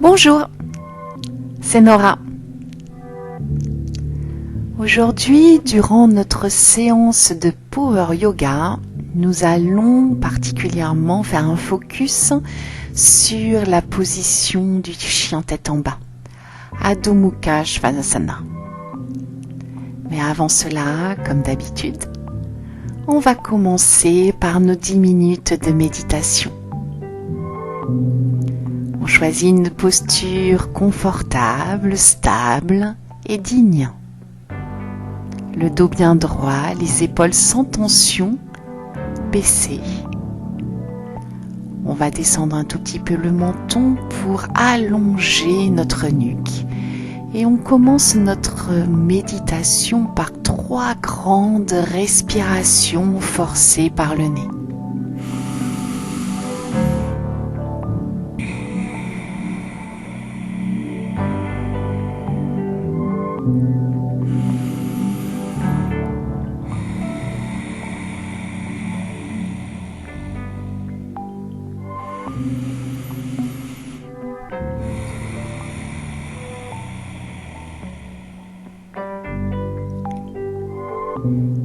Bonjour, c'est Nora. Aujourd'hui, durant notre séance de Power Yoga, nous allons particulièrement faire un focus sur la position du chien tête en bas, Adho Mukha Svanasana. Mais avant cela, comme d'habitude, on va commencer par nos 10 minutes de méditation. On choisit une posture confortable, stable et digne. Le dos bien droit, les épaules sans tension, baissées. On va descendre un tout petit peu le menton pour allonger notre nuque. Et on commence notre méditation par 3 grandes respirations forcées par le nez.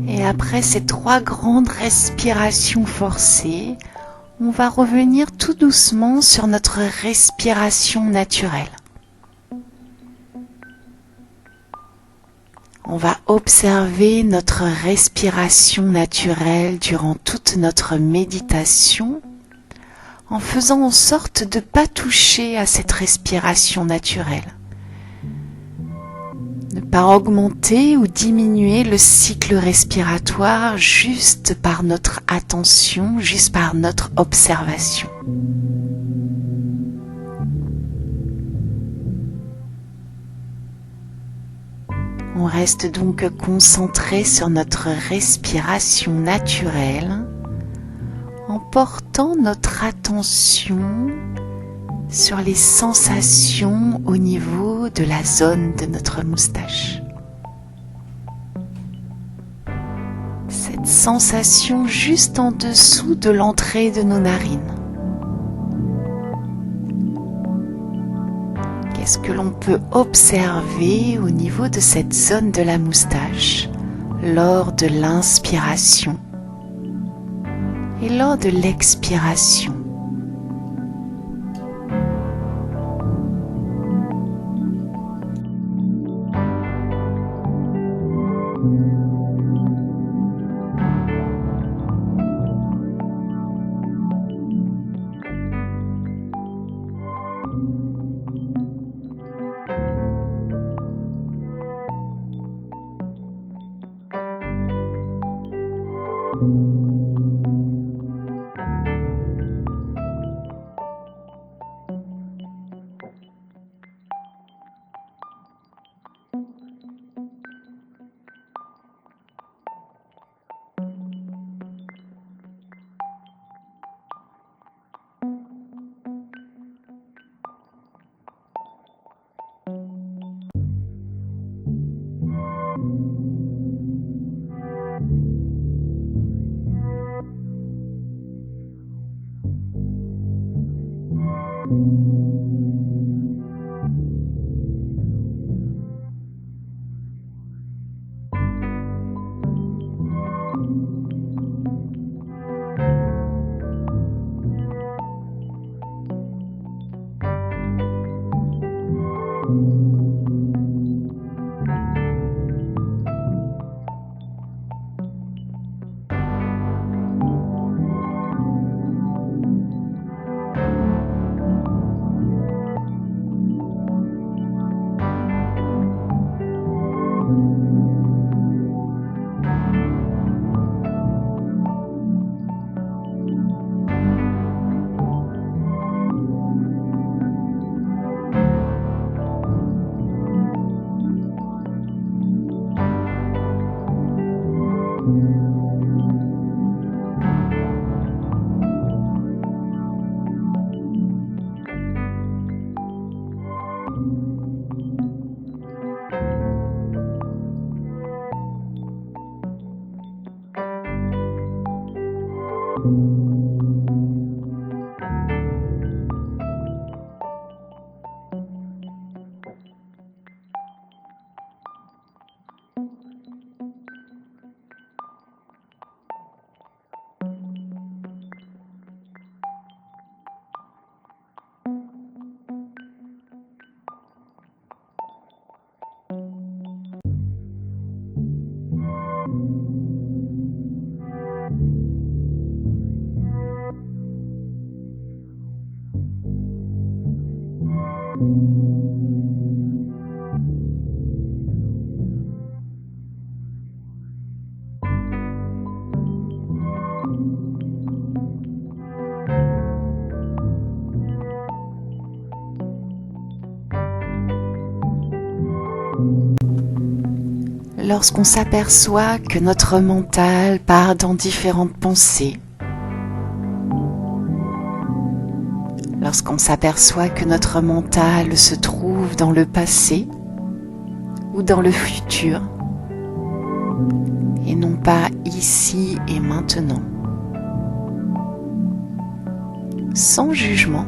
Et après ces 3 grandes respirations forcées, on va revenir tout doucement sur notre respiration naturelle. On va observer notre respiration naturelle durant toute notre méditation en faisant en sorte de ne pas toucher à cette respiration naturelle. Ne pas augmenter ou diminuer le cycle respiratoire juste par notre attention, juste par notre observation. On reste donc concentré sur notre respiration naturelle en portant notre attention sur les sensations au niveau de la zone de notre moustache. Cette sensation juste en dessous de l'entrée de nos narines. Qu'est-ce que l'on peut observer au niveau de cette zone de la moustache lors de l'inspiration et lors de l'expiration? Lorsqu'on s'aperçoit que notre mental part dans différentes pensées, lorsqu'on s'aperçoit que notre mental se trouve dans le passé ou dans le futur, et non pas ici et maintenant, sans jugement,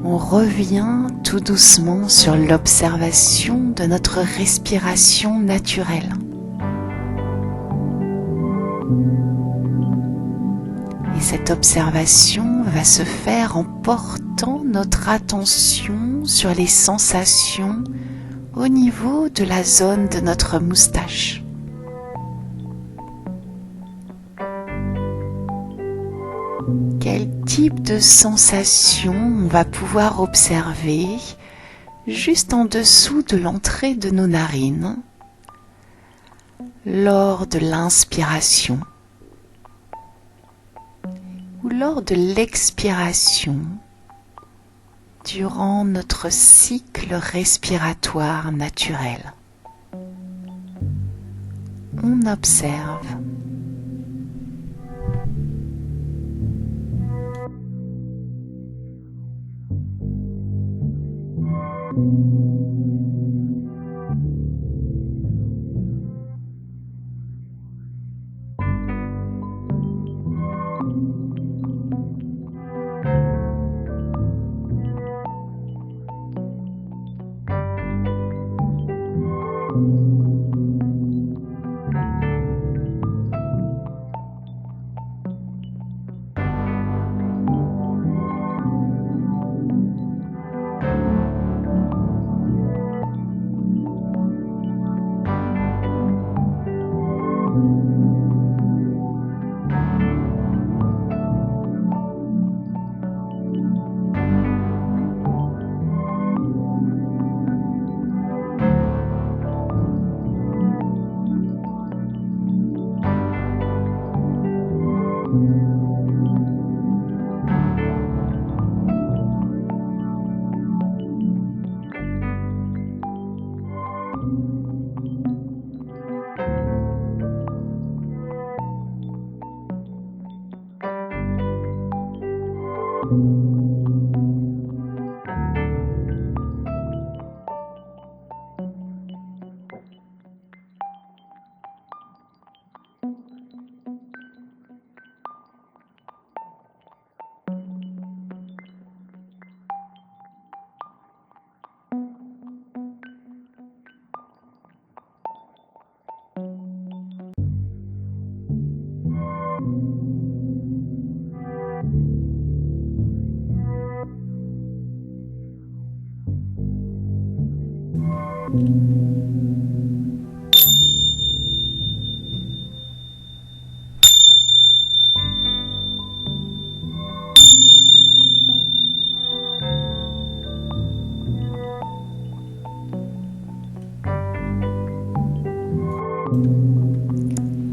on revient tout doucement sur l'observation de notre respiration naturelle. Et cette observation va se faire en portant notre attention sur les sensations au niveau de la zone de notre moustache. Quel type de sensation on va pouvoir observer juste en dessous de l'entrée de nos narines lors de l'inspiration ou lors de l'expiration durant notre cycle respiratoire naturel. On observe.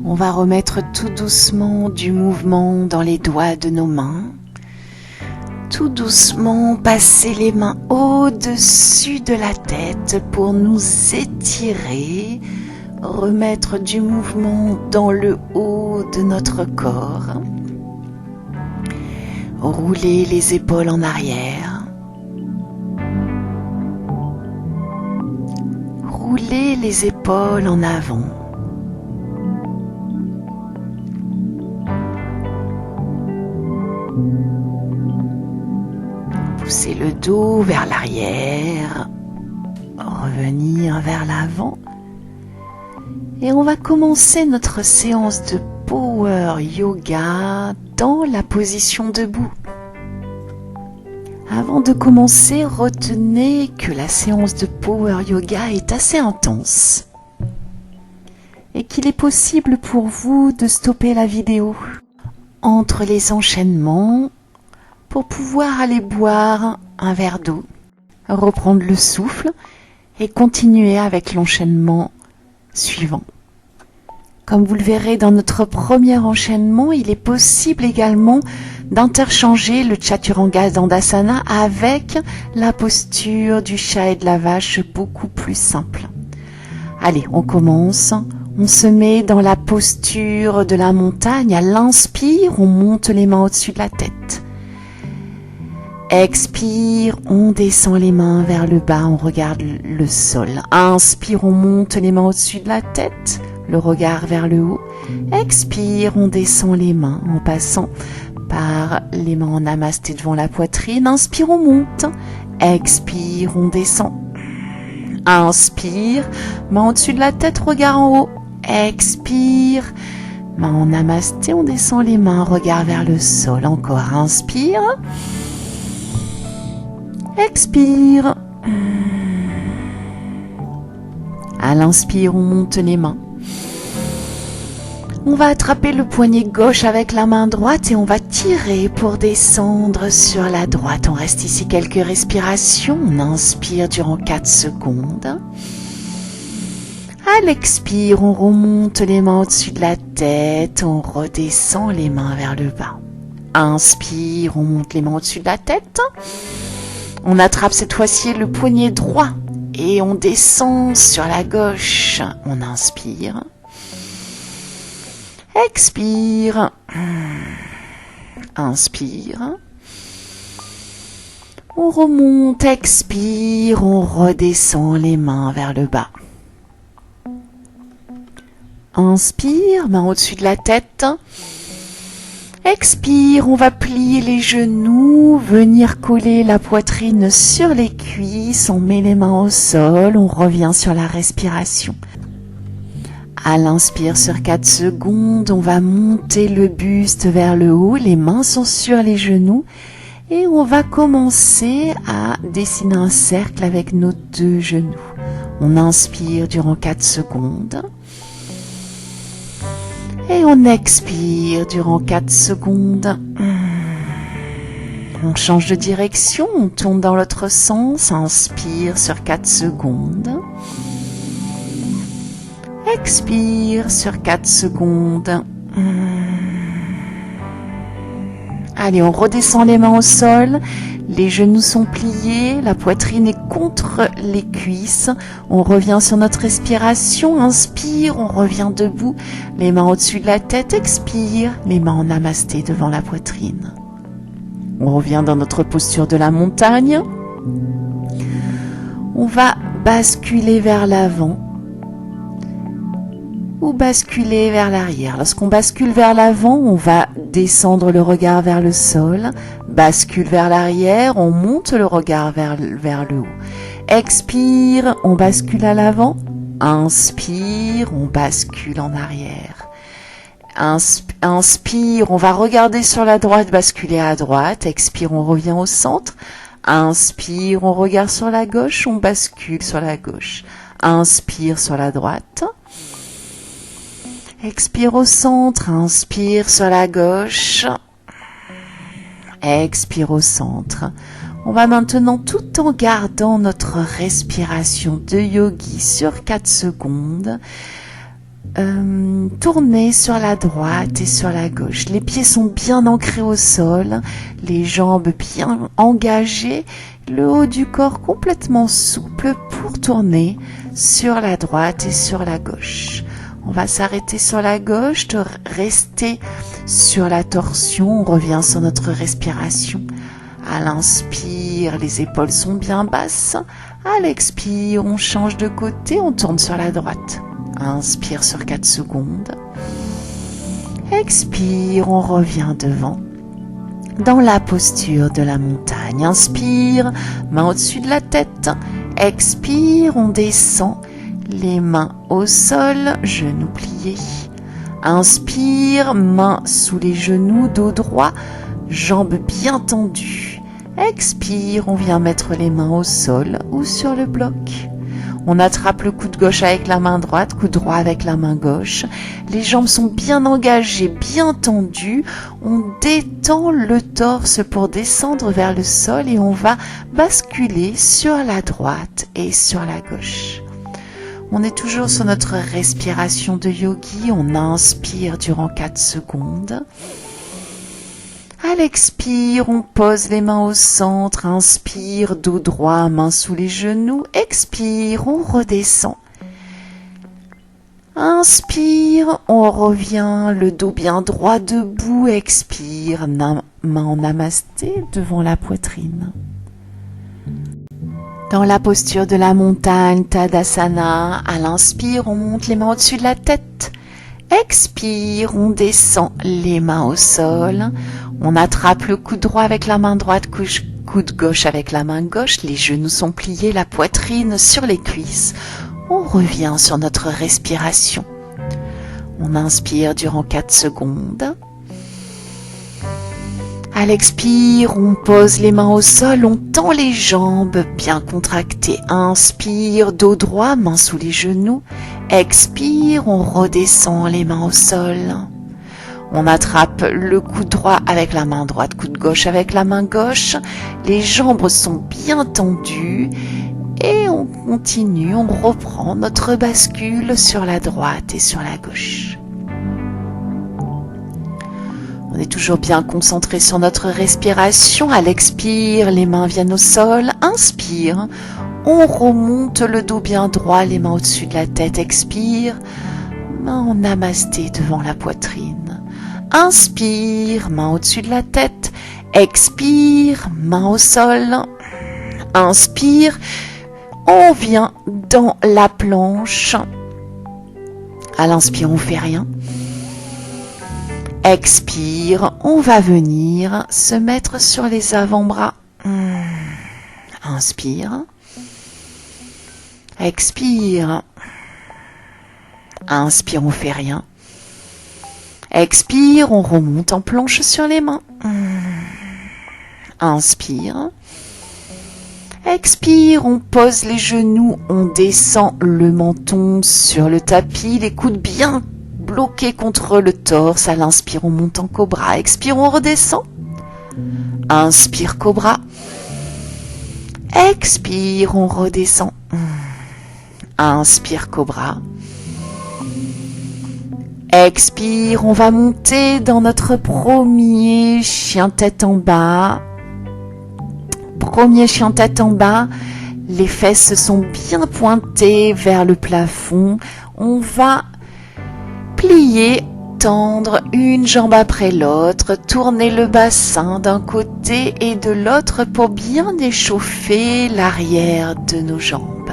On va remettre tout doucement du mouvement dans les doigts de nos mains. Tout doucement passer les mains au-dessus de la tête pour nous étirer, remettre du mouvement dans le haut de notre corps. Rouler les épaules en arrière. Rouler les épaules en avant. Pousser le dos vers l'arrière, revenir vers l'avant. Et on va commencer notre séance de Power Yoga dans la position debout. Avant de commencer, retenez que la séance de Power Yoga est assez intense et qu'il est possible pour vous de stopper la vidéo entre les enchaînements pour pouvoir aller boire un verre d'eau reprendre le souffle et continuer avec l'enchaînement suivant. Comme vous le verrez dans notre premier enchaînement, il est possible également d'interchanger le Chaturanga Dandasana avec la posture du chat et de la vache, beaucoup plus simple. Allez, on commence. On se met dans la posture de la montagne. À l'inspire, on monte les mains au-dessus de la tête. Expire, on descend les mains vers le bas, on regarde le sol. Inspire, on monte les mains au-dessus de la tête, le regard vers le haut. Expire, on descend les mains en passant par les mains en namasté devant la poitrine. Inspire, on monte. Expire, on descend. Inspire, main au-dessus de la tête, regard en haut. Expire, main en namasté, on descend les mains, regard vers le sol. Encore, inspire. Expire. À l'inspire, on monte les mains. On va attraper le poignet gauche avec la main droite et on va tirer pour descendre sur la droite. On reste ici quelques respirations. On inspire durant 4 secondes. À l'expire, on remonte les mains au-dessus de la tête. On redescend les mains vers le bas. Inspire, on monte les mains au-dessus de la tête. On attrape cette fois-ci le poignet droit et on descend sur la gauche. On inspire. Expire. Inspire. On remonte, expire, on redescend les mains vers le bas. Inspire, main au-dessus de la tête. Expire, on va plier les genoux, venir coller la poitrine sur les cuisses, on met les mains au sol, on revient sur la respiration. À l'inspire sur 4 secondes, on va monter le buste vers le haut, les mains sont sur les genoux et on va commencer à dessiner un cercle avec nos 2 genoux. On inspire durant 4 secondes. Et on expire durant 4 secondes. On change de direction, on tourne dans l'autre sens. Inspire sur 4 secondes. Expire sur 4 secondes. Allez, on redescend les mains au sol. Les genoux sont pliés, la poitrine est contre les cuisses. On revient sur notre respiration. Inspire, on revient debout. Les mains au-dessus de la tête. Expire, les mains en namasté devant la poitrine. On revient dans notre posture de la montagne. On va basculer vers l'avant ou basculer vers l'arrière. Lorsqu'on bascule vers l'avant, on va descendre le regard vers le sol. Bascule vers l'arrière, on monte le regard vers le haut. Expire, on bascule à l'avant. Inspire, on bascule en arrière. Inspire, on va regarder sur la droite, basculer à droite. Expire, on revient au centre. Inspire, on regarde sur la gauche, on bascule sur la gauche. Inspire sur la droite. Expire au centre, inspire sur la gauche. Expire au centre. On va maintenant, tout en gardant notre respiration de yogi sur 4 secondes, tourner sur la droite et sur la gauche. Les pieds sont bien ancrés au sol, les jambes bien engagées, le haut du corps complètement souple pour tourner sur la droite et sur la gauche. On va s'arrêter sur la gauche, rester sur la torsion, on revient sur notre respiration. À l'inspire, les épaules sont bien basses. À l'expire, on change de côté, on tourne sur la droite. Inspire sur 4 secondes. Expire, on revient devant. Dans la posture de la montagne. Inspire, main au-dessus de la tête. Expire, on descend. Les mains au sol, genoux pliés. Inspire, mains sous les genoux, dos droit, jambes bien tendues. Expire, on vient mettre les mains au sol ou sur le bloc. On attrape le coude gauche avec la main droite, coude droit avec la main gauche. Les jambes sont bien engagées, bien tendues. On détend le torse pour descendre vers le sol et on va basculer sur la droite et sur la gauche. On est toujours sur notre respiration de yogi. On inspire durant 4 secondes. À l'expire, on pose les mains au centre. Inspire, dos droit, main sous les genoux. Expire, on redescend. Inspire, on revient, le dos bien droit debout. Expire, main en namasté devant la poitrine. Dans la posture de la montagne, Tadasana, à l'inspire, on monte les mains au-dessus de la tête. Expire, on descend les mains au sol. On attrape le coude droit avec la main droite, coude gauche avec la main gauche. Les genoux sont pliés, la poitrine sur les cuisses. On revient sur notre respiration. On inspire durant 4 secondes. À l'expire, on pose les mains au sol, on tend les jambes bien contractées. Inspire, dos droit, main sous les genoux. Expire, on redescend les mains au sol. On attrape le coude droit avec la main droite, coude gauche avec la main gauche. Les jambes sont bien tendues et on continue, on reprend notre bascule sur la droite et sur la gauche. On est toujours bien concentré sur notre respiration. À l'expire, les mains viennent au sol. Inspire, on remonte le dos bien droit, les mains au-dessus de la tête. Expire, main en namasté devant la poitrine. Inspire, main au-dessus de la tête. Expire, main au sol. Inspire, on vient dans la planche. À l'inspire, on fait rien. Expire, on va venir se mettre sur les avant-bras. Inspire. Expire. Inspire, on fait rien. Expire, on remonte en planche sur les mains. Inspire. Expire, on pose les genoux, on descend le menton sur le tapis, les coudes bien bloqués contre le torse. À l'inspire, on monte en cobra. Expire, on redescend. Inspire, cobra. Expire, on redescend. Inspire, cobra. Expire, on va monter dans notre premier chien tête en bas. Premier chien tête en bas. Les fesses sont bien pointées vers le plafond. On va plier, tendre une jambe après l'autre, tourner le bassin d'un côté et de l'autre pour bien échauffer l'arrière de nos jambes.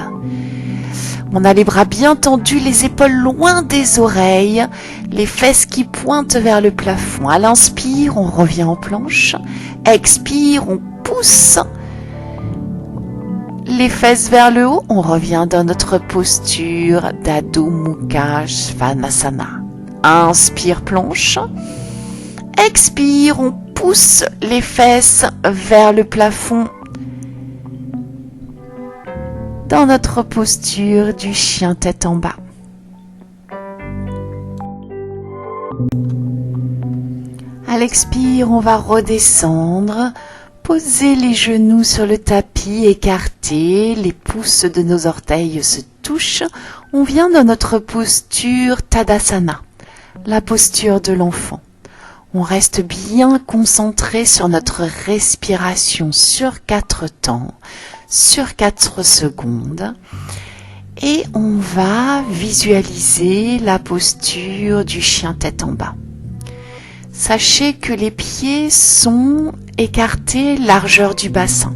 On a les bras bien tendus, les épaules loin des oreilles, les fesses qui pointent vers le plafond. À l'inspire, on revient en planche. Expire, on pousse les fesses vers le haut. On revient dans notre posture d'Adho Mukha Svanasana. Inspire, planche. Expire, on pousse les fesses vers le plafond dans notre posture du chien tête en bas. À l'expire, on va redescendre, poser les genoux sur le tapis, écarter, les pouces de nos orteils se touchent. On vient dans notre posture Tadasana, la posture de l'enfant. On reste bien concentré sur notre respiration sur 4 temps, sur 4 secondes. Et on va visualiser la posture du chien tête en bas. Sachez que les pieds sont écartés largeur du bassin.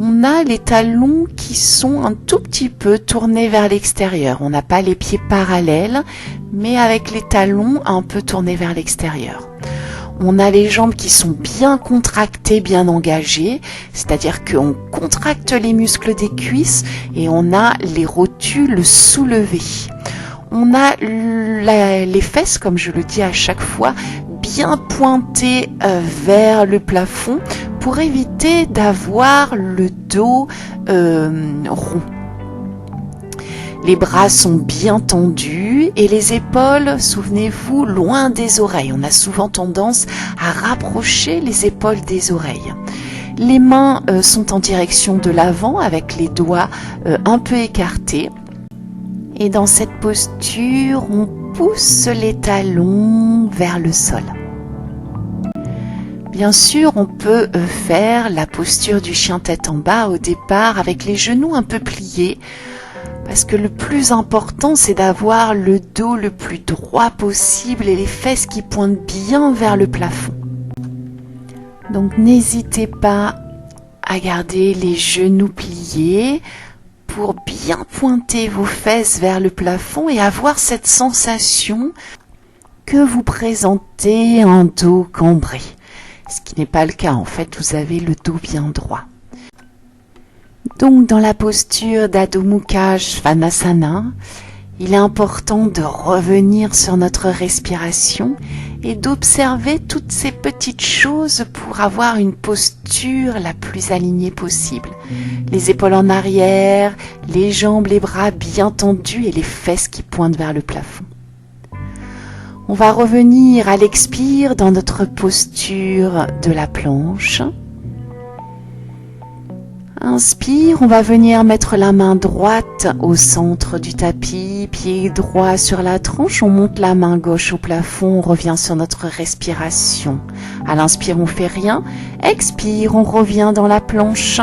On a les talons qui sont un tout petit peu tournés vers l'extérieur. On n'a pas les pieds parallèles, mais avec les talons un peu tournés vers l'extérieur. On a les jambes qui sont bien contractées, bien engagées, c'est-à-dire qu'on contracte les muscles des cuisses et on a les rotules soulevées. On a les fesses, comme je le dis à chaque fois, bien pointées vers le plafond pour éviter d'avoir le dos rond. Les bras sont bien tendus et les épaules, souvenez-vous, loin des oreilles. On a souvent tendance à rapprocher les épaules des oreilles. Les mains sont en direction de l'avant avec les doigts un peu écartés. Et dans cette posture, on pousse les talons vers le sol. Bien sûr, on peut faire la posture du chien tête en bas au départ avec les genoux un peu pliés. Parce que le plus important, c'est d'avoir le dos le plus droit possible et les fesses qui pointent bien vers le plafond. Donc n'hésitez pas à garder les genoux pliés pour bien pointer vos fesses vers le plafond et avoir cette sensation que vous présentez un dos cambré. Ce qui n'est pas le cas, en fait, vous avez le dos bien droit. Donc dans la posture d'Adho Mukha Svanasana, il est important de revenir sur notre respiration et d'observer toutes ces petites choses pour avoir une posture la plus alignée possible. Les épaules en arrière, les jambes, les bras bien tendus et les fesses qui pointent vers le plafond. On va revenir à l'expire dans notre posture de la planche. Inspire, on va venir mettre la main droite au centre du tapis, pied droit sur la tranche, on monte la main gauche au plafond, on revient sur notre respiration. À l'inspire, on fait rien. Expire, on revient dans la planche.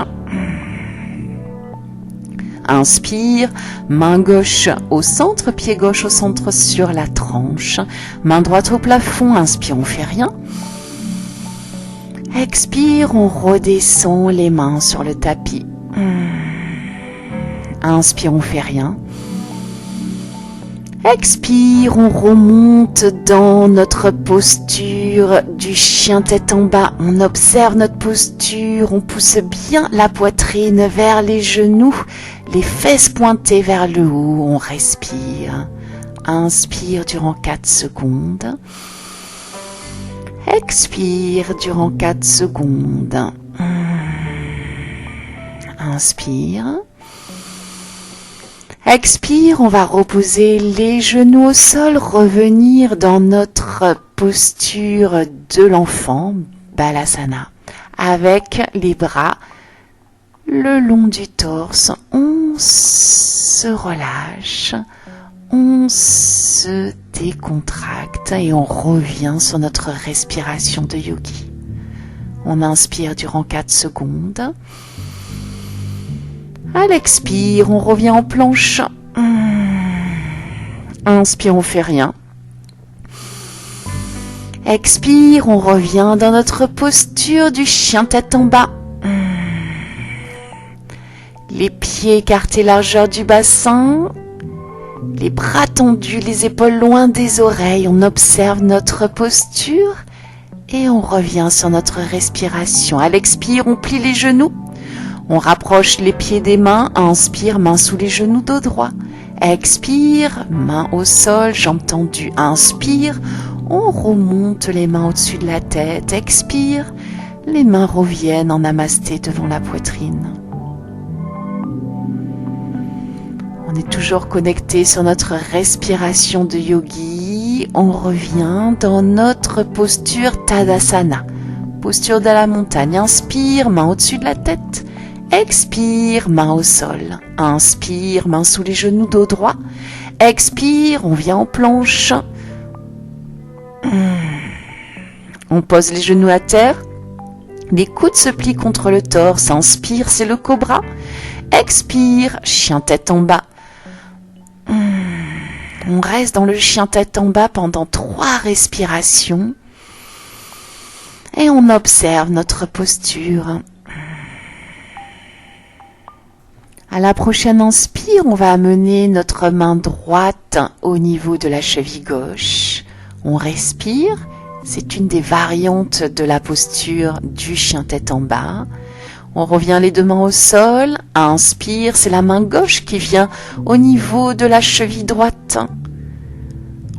Inspire, main gauche au centre, pied gauche au centre sur la tranche. Main droite au plafond, inspire, on fait rien. Expire, on redescend les mains sur le tapis. Inspire, on fait rien. Expire, on remonte dans notre posture du chien tête en bas. On observe notre posture, on pousse bien la poitrine vers les genoux, les fesses pointées vers le haut. On respire. Inspire durant 4 secondes. Expire durant 4 secondes. Inspire. Expire, on va reposer les genoux au sol, revenir dans notre posture de l'enfant, Balasana, avec les bras le long du torse. On se relâche. On se décontracte et on revient sur notre respiration de yogi. On inspire durant 4 secondes. À l'expire, on revient en planche. Inspire, on fait rien. Expire, on revient dans notre posture du chien tête en bas. Les pieds écartés largeur du bassin. Les bras tendus, les épaules loin des oreilles, on observe notre posture et on revient sur notre respiration. À l'expire, on plie les genoux, on rapproche les pieds des mains, inspire, main sous les genoux, dos droit. Expire, main au sol, jambes tendues, inspire, on remonte les mains au-dessus de la tête, expire, les mains reviennent en namasté devant la poitrine. On est toujours connecté sur notre respiration de yogi. On revient dans notre posture Tadasana, posture de la montagne. Inspire, main au-dessus de la tête. Expire, main au sol. Inspire, main sous les genoux, dos droit. Expire, on vient en planche. On pose les genoux à terre. Les coudes se plient contre le torse. Inspire, c'est le cobra. Expire, chien tête en bas. On reste dans le chien tête en bas pendant 3 respirations et on observe notre posture. À la prochaine inspire, on va amener notre main droite au niveau de la cheville gauche. On respire, c'est une des variantes de la posture du chien tête en bas. On revient les 2 mains au sol. Inspire, c'est la main gauche qui vient au niveau de la cheville droite.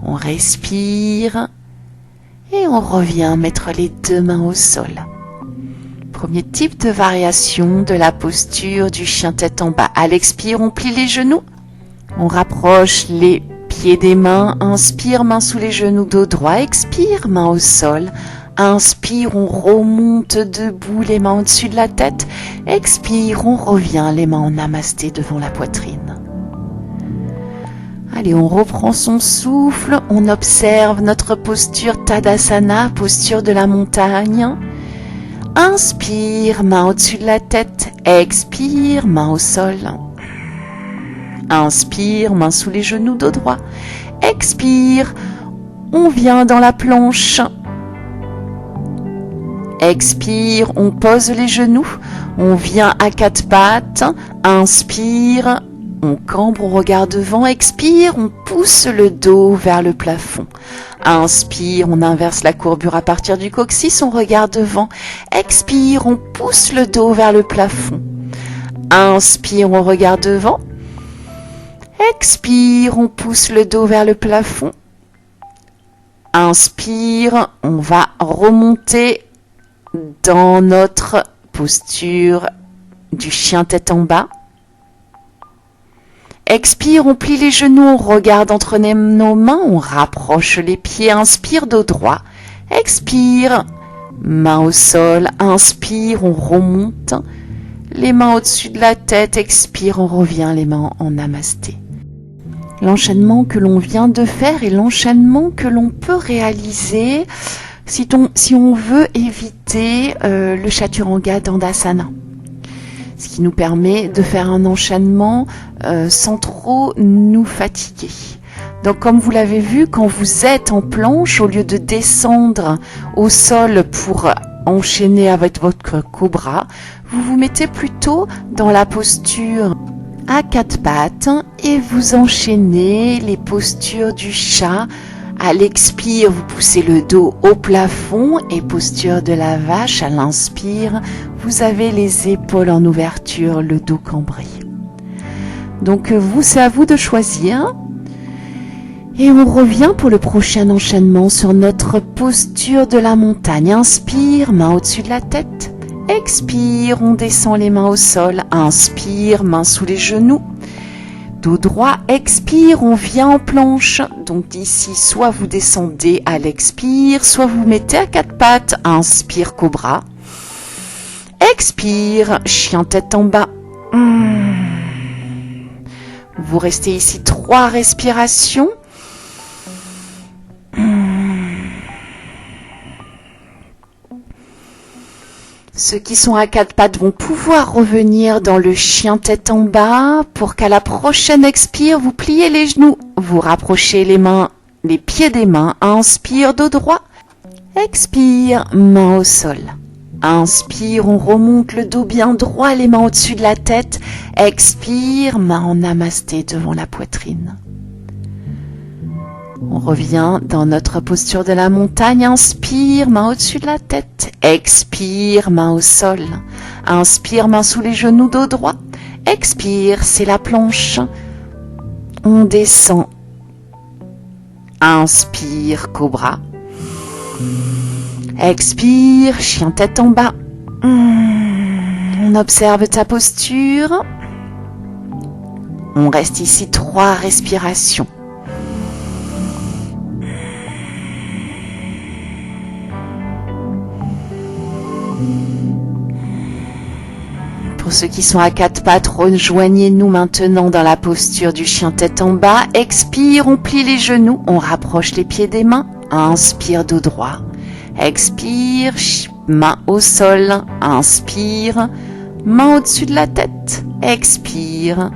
On respire et on revient mettre les 2 mains au sol. Premier type de variation de la posture du chien tête en bas. À l'expire, on plie les genoux. On rapproche les pieds des mains. Inspire, main sous les genoux, dos droit. Expire, main au sol. Inspire, on remonte debout, les mains au-dessus de la tête. Expire, on revient, les mains en namasté devant la poitrine. Allez, on reprend son souffle, on observe notre posture Tadasana, posture de la montagne. Inspire, main au-dessus de la tête. Expire, main au sol. Inspire, main sous les genoux, dos droit. Expire, on vient dans la planche. Expire, on pose les genoux, on vient à quatre pattes. Inspire, on cambre, on regarde devant. Expire, on pousse le dos vers le plafond. Inspire, on inverse la courbure à partir du coccyx, on regarde devant. Expire, on pousse le dos vers le plafond. Inspire, on regarde devant. Expire, on pousse le dos vers le plafond. Inspire, on va remonter dans notre posture du chien tête en bas. Expire, on plie les genoux, on regarde entre nos mains, on rapproche les pieds. Inspire, dos droit. Expire, main au sol. Inspire, on remonte. Les mains au-dessus de la tête. Expire, on revient, les mains en namasté. L'enchaînement que l'on vient de faire est l'enchaînement que l'on peut réaliser si on veut éviter le Chaturanga Dandasana. Ce qui nous permet de faire un enchaînement sans trop nous fatiguer. Donc comme vous l'avez vu, quand vous êtes en planche, au lieu de descendre au sol pour enchaîner avec votre cobra, vous vous mettez plutôt dans la posture à quatre pattes et vous enchaînez les postures du chat. À l'expire, vous poussez le dos au plafond et posture de la vache. À l'inspire, vous avez les épaules en ouverture, le dos cambré. Donc c'est à vous de choisir. Et on revient pour le prochain enchaînement sur notre posture de la montagne. Inspire, main au-dessus de la tête. Expire, on descend les mains au sol. Inspire, main sous les genoux. Dos droit, expire, on vient en planche. Donc d'ici, soit vous descendez à l'expire, soit vous mettez à quatre pattes. Inspire, cobra. Expire, chien tête en bas. Vous restez ici 3 respirations. Ceux qui sont à quatre pattes vont pouvoir revenir dans le chien tête en bas pour qu'à la prochaine expire, vous pliez les genoux, vous rapprochez les mains, les pieds des mains. Inspire, dos droit. Expire, main au sol. Inspire, on remonte le dos bien droit, les mains au-dessus de la tête. Expire, main en namasté devant la poitrine. On revient dans notre posture de la montagne. Inspire, main au-dessus de la tête. Expire, main au sol. Inspire, main sous les genoux, dos droit. Expire, c'est la planche. On descend. Inspire, cobra. Expire, chien tête en bas. On observe ta posture. On reste ici 3 respirations. Pour ceux qui sont à quatre pattes, rejoignez-nous maintenant dans la posture du chien tête en bas. Expire, on plie les genoux, on rapproche les pieds des mains. Inspire, dos droit. Expire, main au sol. Inspire, main au-dessus de la tête. Expire,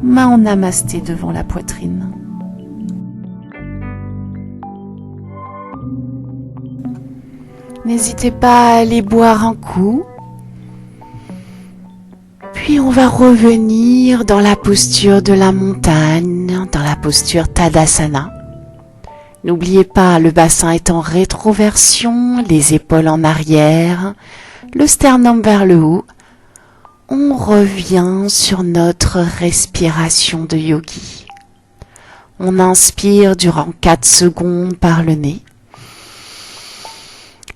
main en namasté devant la poitrine. N'hésitez pas à aller boire un coup. Puis on va revenir dans la posture de la montagne, dans la posture Tadasana. N'oubliez pas, le bassin est en rétroversion, les épaules en arrière, le sternum vers le haut. On revient sur notre respiration de yogi. On inspire durant 4 secondes par le nez.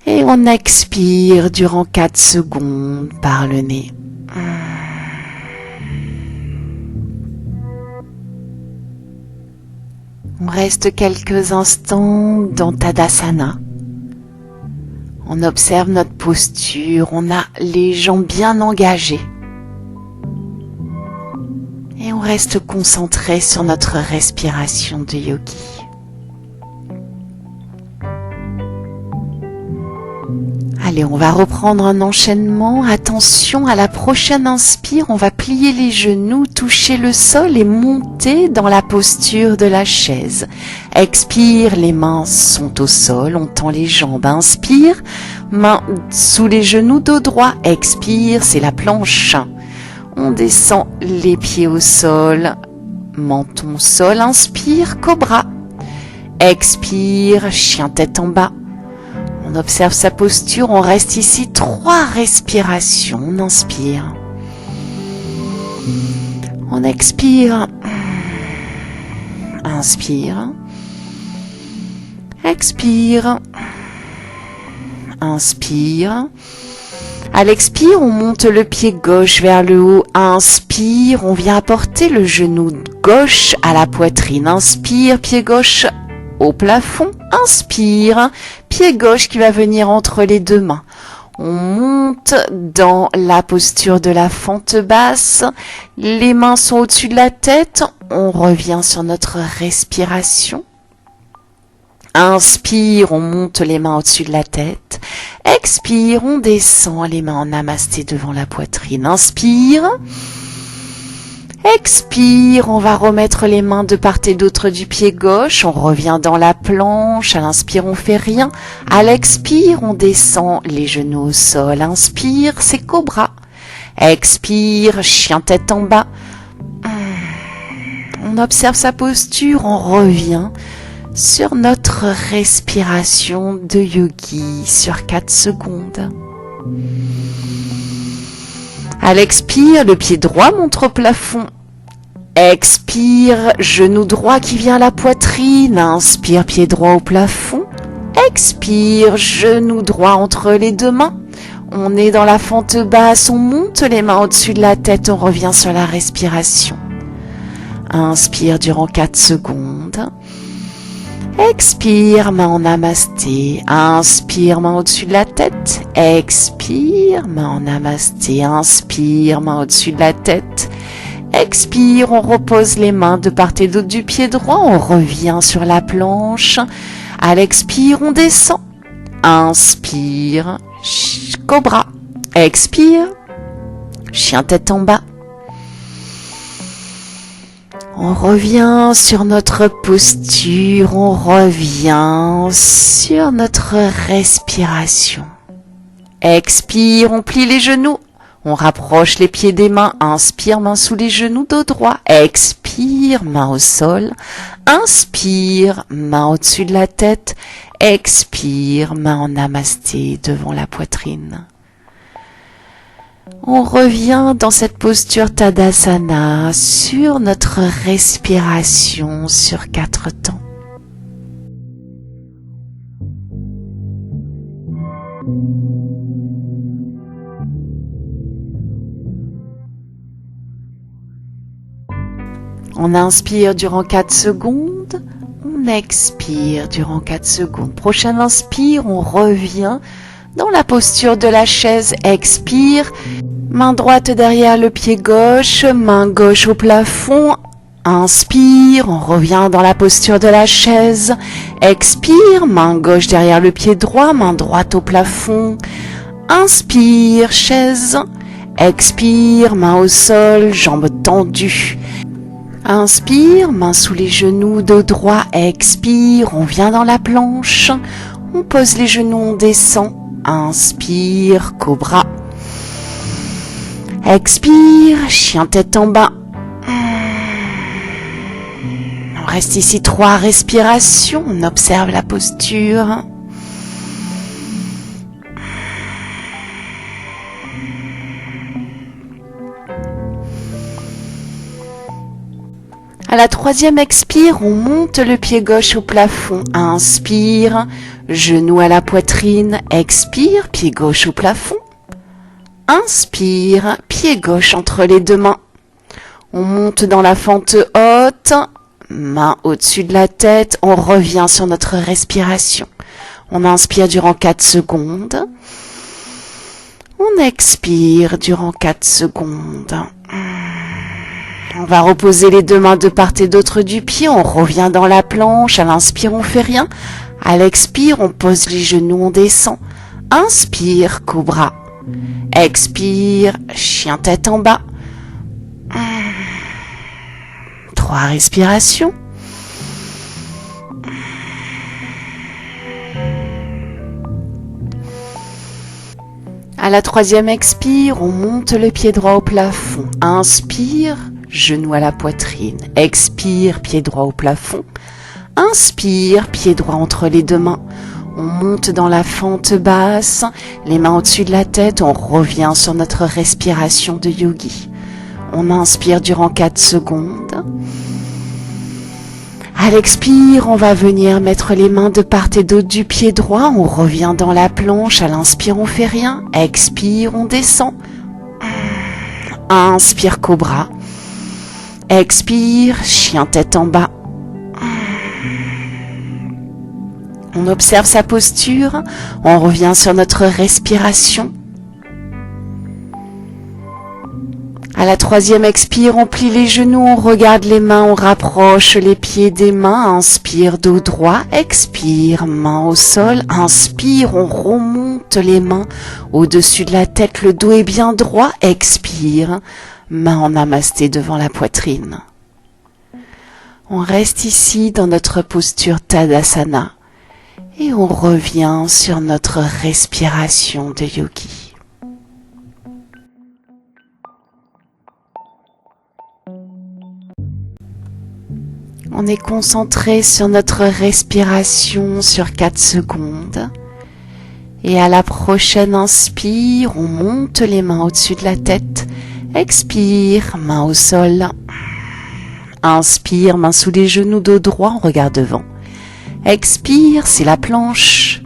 Et on expire durant 4 secondes par le nez. On reste quelques instants dans Tadasana. On observe notre posture, on a les jambes bien engagées. Et on reste concentré sur notre respiration de yogi. Allez, on va reprendre un enchaînement. Attention, à la prochaine inspire, on va plier les genoux, toucher le sol et monter dans la posture de la chaise. Expire, les mains sont au sol, on tend les jambes. Inspire, main sous les genoux, dos droit. Expire, c'est la planche. On descend les pieds au sol, menton au sol. Inspire, cobra. Expire, chien tête en bas. On observe sa posture, on reste ici 3 respirations. On inspire. On expire. Inspire. Expire. Inspire. À l'expire, on monte le pied gauche vers le haut. Inspire, on vient apporter le genou gauche à la poitrine. Inspire, pied gauche au plafond. Inspire, pied gauche qui va venir entre les deux mains. On monte dans la posture de la fente basse. Les mains sont au-dessus de la tête. On revient sur notre respiration. Inspire, on monte les mains au-dessus de la tête. Expire, on descend les mains en namasté devant la poitrine. Inspire. Expire, on va remettre les mains de part et d'autre du pied gauche. On revient dans la planche. À l'inspire, on fait rien. À l'expire, on descend les genoux au sol. Inspire, c'est cobra. Expire, chien tête en bas. On observe sa posture, on revient sur notre respiration de yogi sur 4 secondes. À l'expire, le pied droit monte au plafond. Expire, genou droit qui vient à la poitrine. Inspire, pied droit au plafond. Expire, genou droit entre les deux mains. On est dans la fente basse, on monte les mains au-dessus de la tête, on revient sur la respiration. Inspire durant 4 secondes. Expire, main en namasté. Inspire, main au-dessus de la tête. Expire, main en namasté. Inspire, main au-dessus de la tête. Expire, on repose les mains de part et d'autre du pied droit. On revient sur la planche. À l'expire, on descend. Inspire, cobra. Expire, chien tête en bas. On revient sur notre posture, on revient sur notre respiration. Expire, on plie les genoux, on rapproche les pieds des mains. Inspire, main sous les genoux, dos droit. Expire, main au sol. Inspire, main au-dessus de la tête. Expire, main en namasté devant la poitrine. On revient dans cette posture Tadasana sur notre respiration sur 4 temps. On inspire durant 4 secondes, on expire durant 4 secondes. Prochaine inspire, on revient dans la posture de la chaise. Expire, main droite derrière le pied gauche, main gauche au plafond. Inspire, on revient dans la posture de la chaise. Expire, main gauche derrière le pied droit, main droite au plafond. Inspire, chaise. Expire, main au sol, jambes tendues. Inspire, main sous les genoux, dos droit. Expire, on vient dans la planche. On pose les genoux, on descend. Inspire, cobra. Expire, chien tête en bas. On reste ici 3 respirations. On observe la posture. À la 3e expire, on monte le pied gauche au plafond. Inspire, genou à la poitrine. Expire, pied gauche au plafond. Inspire, pied gauche entre les deux mains. On monte dans la fente haute. main au-dessus de la tête, on revient sur notre respiration. On inspire durant 4 secondes. On expire durant 4 secondes. On va reposer les 2 mains de part et d'autre du pied. On revient dans la planche. À l'inspire, on fait rien. À l'expire, on pose les genoux, on descend. Inspire, cobra. Expire, chien tête en bas. 3 respirations. À la 3e expire, on monte le pied droit au plafond. Inspire, genou à la poitrine. Expire, pied droit au plafond. Inspire, pied droit entre les 2 mains. On monte dans la fente basse, les mains au-dessus de la tête, on revient sur notre respiration de yogi. On inspire durant 4 secondes. À l'expire, on va venir mettre les mains de part et d'autre du pied droit. On revient dans la planche. À l'inspire, on fait rien. Expire, on descend. Inspire, cobra. Expire, chien tête en bas. On observe sa posture. On revient sur notre respiration. À la 3e expire, on plie les genoux, on regarde les mains, on rapproche les pieds des mains. Inspire, dos droit. Expire, main au sol. Inspire, on remonte les mains au-dessus de la tête. Le dos est bien droit. Expire, main en namasté devant la poitrine. On reste ici dans notre posture Tadasana et on revient sur notre respiration de yogi. On est concentré sur notre respiration sur 4 secondes. Et à la prochaine inspire, on monte les mains au-dessus de la tête. Expire, main au sol. Inspire, main sous les genoux, dos droit, on regarde devant. Expire, c'est la planche.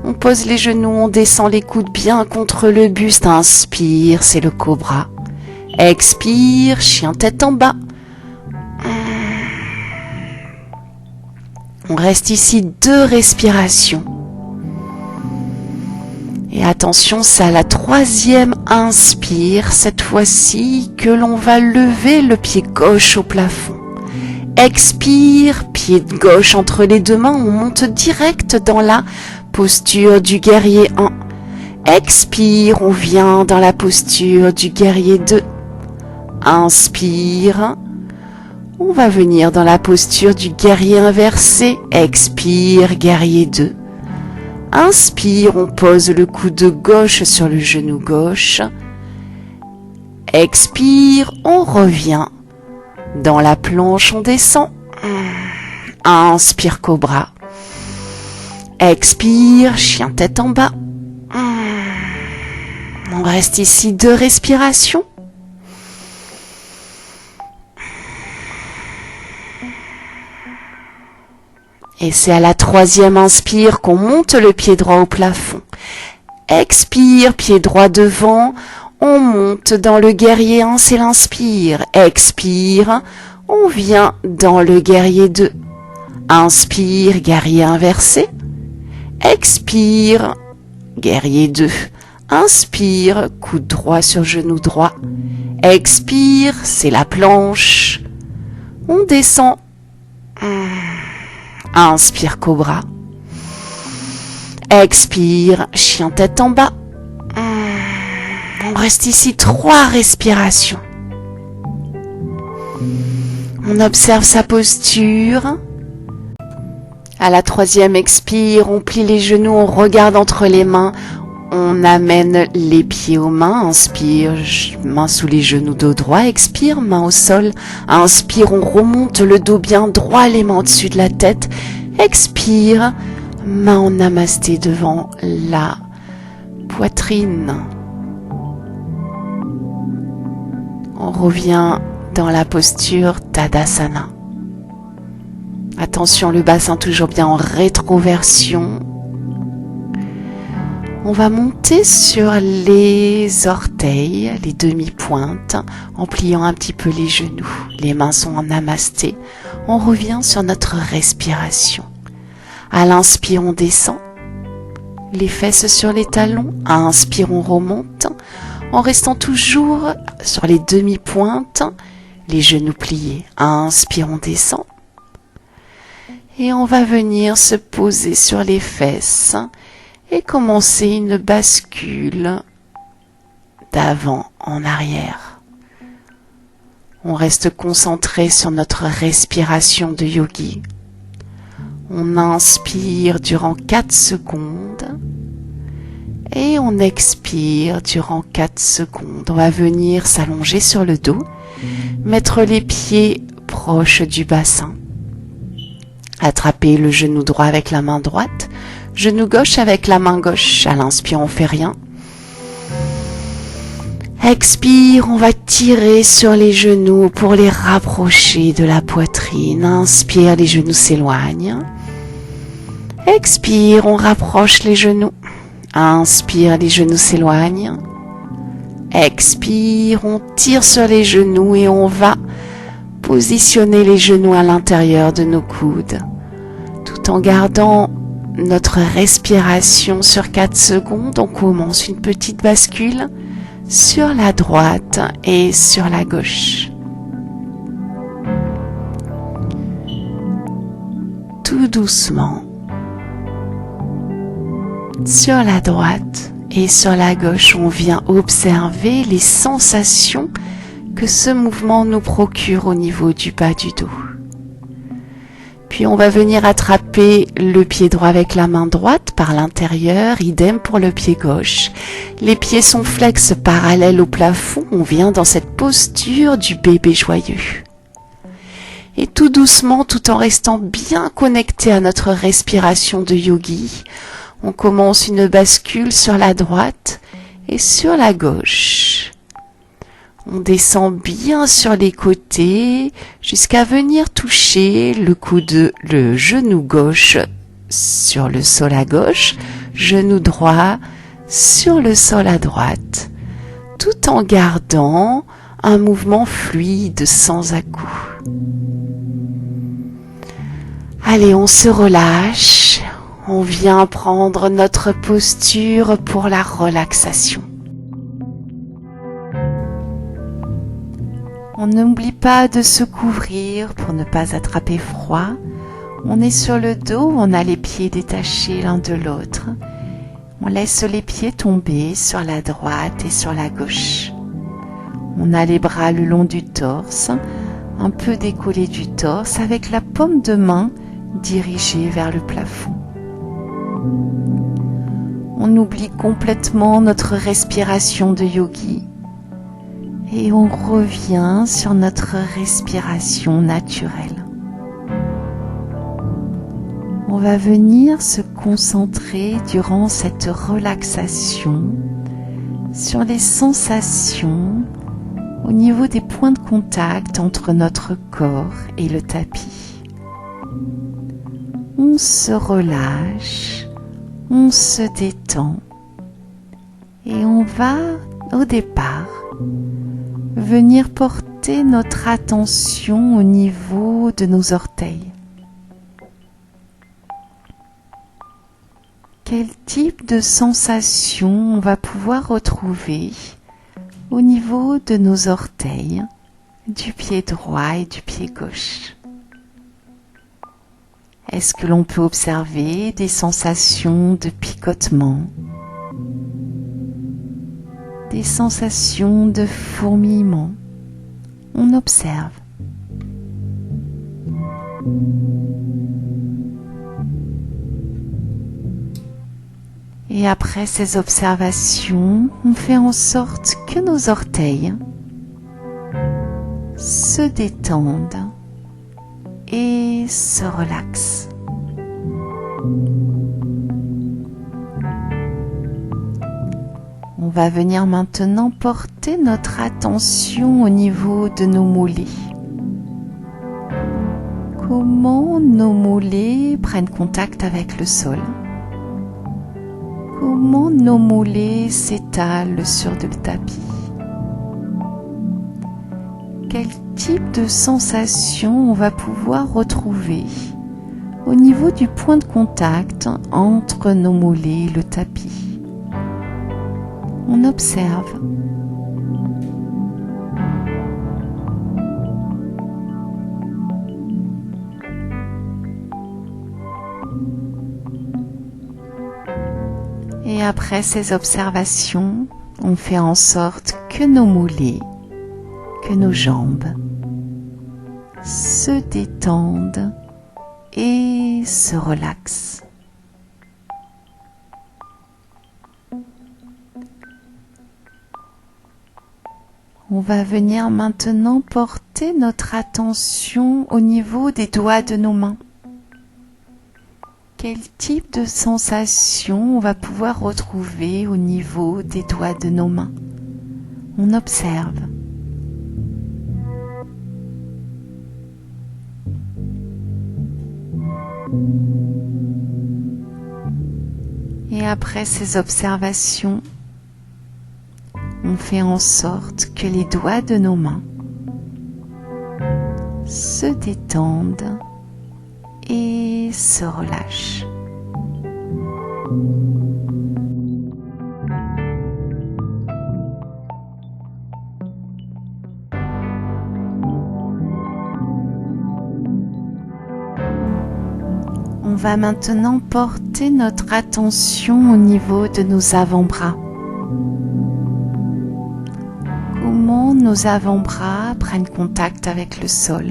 On pose les genoux, on descend les coudes bien contre le buste. Inspire, c'est le cobra. Expire, chien tête en bas. On reste ici 2 respirations. Et attention, c'est à la 3e inspire, cette fois-ci, que l'on va lever le pied gauche au plafond. Expire, pied gauche entre les 2 mains, on monte direct dans la posture du guerrier 1. Expire, on vient dans la posture du guerrier 2. Inspire. On va venir dans la posture du guerrier inversé. Expire, guerrier 2. Inspire, on pose le coude gauche sur le genou gauche. Expire, on revient. Dans la planche, on descend. Inspire, cobra. Expire, chien tête en bas. On reste ici 2 respirations. Et c'est à la 3e inspire qu'on monte le pied droit au plafond. Expire, pied droit devant. On monte dans le guerrier 1, c'est l'inspire. Expire, on vient dans le guerrier 2. Inspire, guerrier inversé. Expire, guerrier 2. Inspire, coude droit sur genou droit. Expire, c'est la planche. On descend. Inspire, cobra. Expire, chien tête en bas. On reste ici 3 respirations. On observe sa posture. À la 3e expire, on plie les genoux, on regarde entre les mains. On amène les pieds aux mains. Inspire, main sous les genoux, dos droit. Expire, main au sol. Inspire, on remonte le dos bien droit, les mains au-dessus de la tête. Expire, main en namasté devant la poitrine. On revient dans la posture Tadasana. Attention, le bassin toujours bien en rétroversion. On va monter sur les orteils, les demi-pointes, en pliant un petit peu les genoux. Les mains sont en namasté. On revient sur notre respiration. À l'inspire, on descend. Les fesses sur les talons. À inspire, on remonte. En restant toujours sur les demi-pointes, les genoux pliés. À inspire, on descend. Et on va venir se poser sur les fesses et commencer une bascule d'avant en arrière. On reste concentré sur notre respiration de yogi. On inspire durant 4 secondes et on expire durant 4 secondes. On va venir s'allonger sur le dos, mettre les pieds proches du bassin, attraper le genou droit avec la main droite, genou gauche avec la main gauche. À l'inspire, on fait rien. Expire, on va tirer sur les genoux pour les rapprocher de la poitrine. Inspire, les genoux s'éloignent. Expire, on rapproche les genoux. Inspire, les genoux s'éloignent. Expire, on tire sur les genoux et on va positionner les genoux à l'intérieur de nos coudes, tout en gardant notre respiration sur 4 secondes. On commence une petite bascule sur la droite et sur la gauche. Tout doucement, sur la droite et sur la gauche, on vient observer les sensations que ce mouvement nous procure au niveau du bas du dos. Puis on va venir attraper le pied droit avec la main droite par l'intérieur, idem pour le pied gauche. Les pieds sont flex parallèles au plafond, on vient dans cette posture du bébé joyeux. Et tout doucement, tout en restant bien connecté à notre respiration de yogi, on commence une bascule sur la droite et sur la gauche. On descend bien sur les côtés jusqu'à venir toucher le genou gauche sur le sol à gauche, genou droit sur le sol à droite, tout en gardant un mouvement fluide sans à-coups. Allez, on se relâche, on vient prendre notre posture pour la relaxation. On n'oublie pas de se couvrir pour ne pas attraper froid. On est sur le dos, on a les pieds détachés l'un de l'autre. On laisse les pieds tomber sur la droite et sur la gauche. On a les bras le long du torse, un peu décollés du torse, avec la paume de main dirigée vers le plafond. On oublie complètement notre respiration de yogi. Et on revient sur notre respiration naturelle. On va venir se concentrer durant cette relaxation sur les sensations au niveau des points de contact entre notre corps et le tapis. On se relâche, on se détend et on va au départ venir porter notre attention au niveau de nos orteils. Quel type de sensation on va pouvoir retrouver au niveau de nos orteils, du pied droit et du pied gauche? Est-ce que l'on peut observer des sensations de picotement, des sensations de fourmillement? On observe. Et après ces observations, on fait en sorte que nos orteils se détendent et se relaxent. On va venir maintenant porter notre attention au niveau de nos mollets. Comment nos mollets prennent contact avec le sol? Comment nos mollets s'étalent sur le tapis. Quel type de sensation on va pouvoir retrouver au niveau du point de contact entre nos mollets et le tapis. On observe. Et après ces observations, on fait en sorte que nos mollets, que nos jambes se détendent et se relaxent. On va venir maintenant porter notre attention au niveau des doigts de nos mains. Quel type de sensation on va pouvoir retrouver au niveau des doigts de nos mains? On observe. Et après ces observations, on fait en sorte que les doigts de nos mains se détendent et se relâchent. On va maintenant porter notre attention au niveau de nos avant-bras. Comment nos avant-bras prennent contact avec le sol.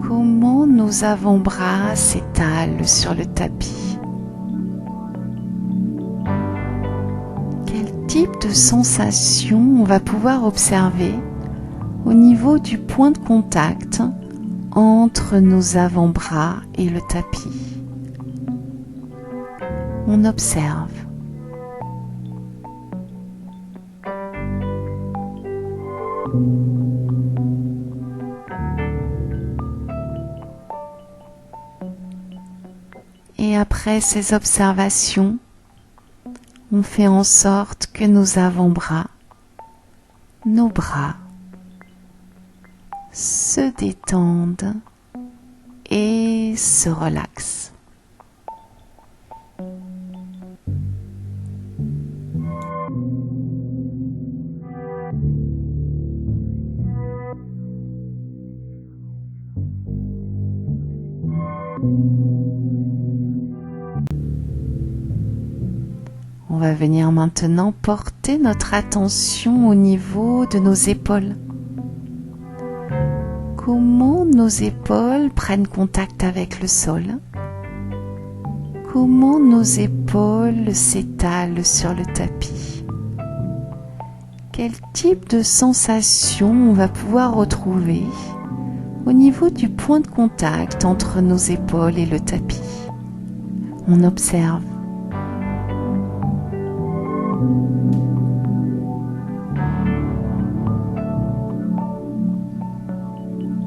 Comment nos avant-bras s'étalent sur le tapis. Quel type de sensation on va pouvoir observer au niveau du point de contact entre nos avant-bras et le tapis. On observe. Et après ces observations, on fait en sorte que nos avant-bras, nos bras, se détendent et se relaxent. On va venir maintenant porter notre attention au niveau de nos épaules. Comment nos épaules prennent contact avec le sol. Comment nos épaules s'étalent sur le tapis. Quel type de sensation on va pouvoir retrouver au niveau du point de contact entre nos épaules et le tapis. On observe.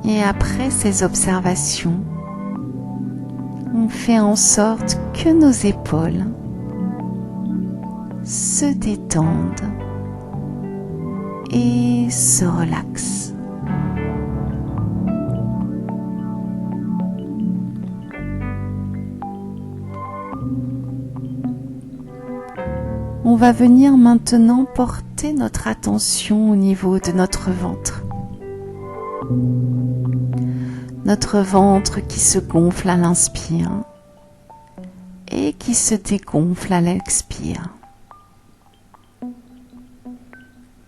Et après ces observations, on fait en sorte que nos épaules se détendent et se relaxent. On va venir maintenant porter notre attention au niveau de notre ventre. Notre ventre qui se gonfle à l'inspire et qui se dégonfle à l'expire.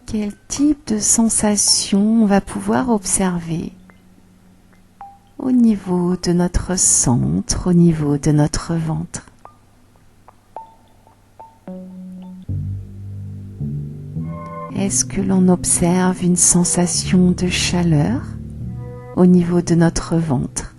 Quel type de sensation on va pouvoir observer au niveau de notre centre, au niveau de notre ventre? Est-ce que l'on observe une sensation de chaleur au niveau de notre ventre?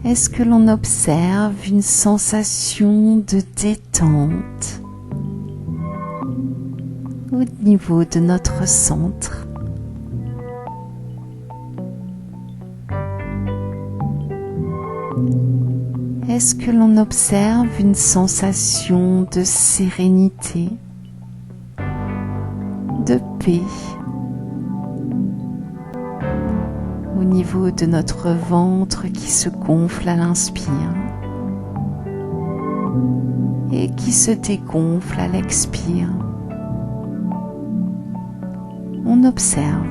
Est-ce que l'on observe une sensation de détente au niveau de notre centre? Est-ce que l'on observe une sensation de sérénité, de paix au niveau de notre ventre qui se gonfle à l'inspire et qui se dégonfle à l'expire? On observe.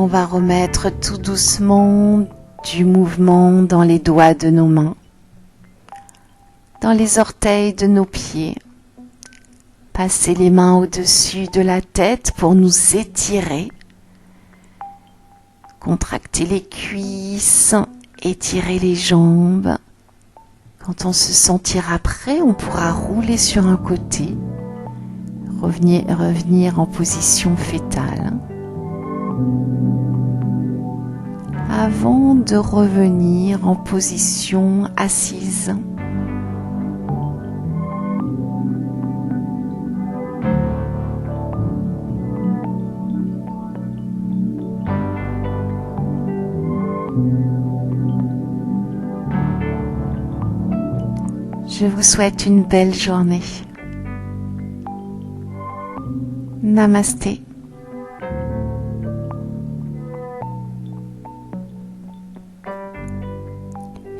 On va remettre tout doucement du mouvement dans les doigts de nos mains, dans les orteils de nos pieds. Passer les mains au-dessus de la tête pour nous étirer. Contracter les cuisses, étirer les jambes. Quand on se sentira prêt, on pourra rouler sur un côté, revenir en position fétale. Avant de revenir en position assise. Je vous souhaite une belle journée. Namasté.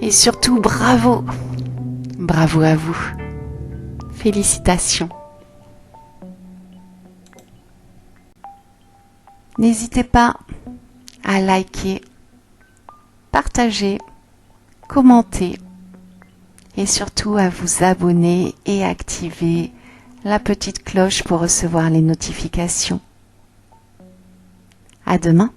Et surtout, bravo. Bravo à vous. Félicitations. N'hésitez pas à liker, partager, commenter et surtout à vous abonner et activer la petite cloche pour recevoir les notifications. À demain.